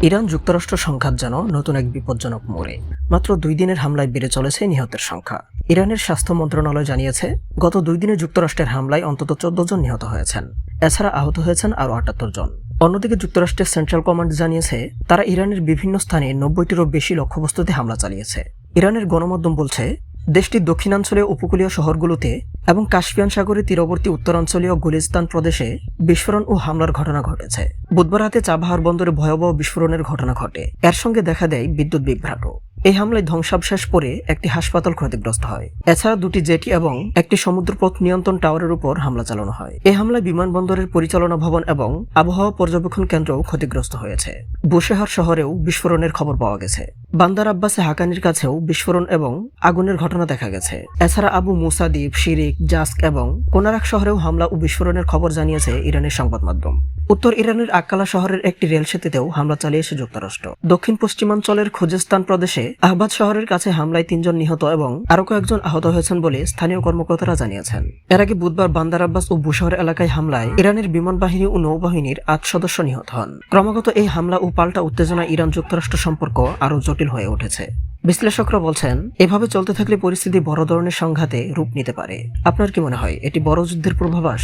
Iran যুক্তরাষ্ট্র সংঘাত যেন নতুন এক বিপজ্জনক মোড়ে। মাত্র 2 দিনের হামলায় বেড়ে চলেছে নিহতের সংখ্যা। ইরানের স্বাস্থ্য মন্ত্রণালয় জানিয়েছে, গত 2 দিনে যুক্তরাষ্ট্রের হামলায় অন্তত 14 জন নিহত হয়েছেন। এছাড়া আহত হয়েছেন আরও 78 জন। অন্যদিকে যুক্তরাষ্ট্রের সেন্ট্রাল কমান্ড জানিয়েছে, তারা ইরানের বিভিন্ন স্থানে 90টিরও বেশি লক্ষ্যবস্তুতে হামলা চালিয়েছে। ইরানের গণমাধ্যম বলছে, দেশটির দক্ষিণাঞ্চলীয় উপকূলীয় শহরগুলোতে এবং কাস্পিয়ান সাগরের তীরবর্তী উত্তরাঞ্চলীয় গুলিস্তান প্রদেশে বিস্ফোরণ ও হামলার ঘটনা ঘটেছে। বুধবার রাতে চাবাহার বন্দরে ভয়াবহ বিস্ফোরণের ঘটনা ঘটে। এর সঙ্গে দেখা দেয় বিদ্যুৎ বিভ্রাট। এই হামলায় ধ্বংসাবশেষ পড়ে একটি হাসপাতাল ক্ষতিগ্রস্ত হয়। এছাড়া 2টি জেটি এবং একটি সমুদ্রপথ নিয়ন্ত্রণ টাওয়ারের উপর হামলা চালানো হয়। এই হামলায় বিমানবন্দরের পরিচালনা ভবন এবং আবহাওয়া পর্যবেক্ষণ কেন্দ্রও ক্ষতিগ্রস্ত হয়েছে। বুশেহর শহরেও বিস্ফোরণের খবর পাওয়া গেছে। বান্দার আব্বাসে হাকানির কাছেও বিস্ফোরণ এবং আগুনের ঘটনা দেখা গেছে। এছাড়া আবু মুসা দ্বীপ, শিরিক, জাস্ক এবং কোনারাক শহরেও হামলা ও বিস্ফোরণের খবর জানিয়েছে ইরানের সংবাদ মাধ্যম। উত্তর ইরানের আক্কালা শহরের একটি রেল সেতুতেও হামলা চালিয়েছে যুক্তরাষ্ট্র। দক্ষিণ পশ্চিমাঞ্চলের খুজেস্তান প্রদেশে আহবাদ শহরের কাছে হামলায় 3 জন নিহত এবং আরও কয়েকজন আহত হয়েছেন বলে স্থানীয় কর্মকর্তারা জানিয়েছেন। এর আগে বুধবার বান্দার আব্বাস ও বুশহর এলাকায় হামলায় ইরানের বিমান বাহিনী ও নৌবাহিনীর 8 সদস্য নিহত হন। ক্রমাগত এই হামলা ও পাল্টা উত্তেজনা ইরান যুক্তরাষ্ট্র সম্পর্ক আরও জটিল হয়ে উঠেছে। বিশ্লেষকরা বলছেন, এভাবে চলতে থাকলে পরিস্থিতি বড় ধরনের সংঘাতে রূপ নিতে পারে। আপনার কি মনে হয়, এটি বড় যুদ্ধের পূর্বাভাস?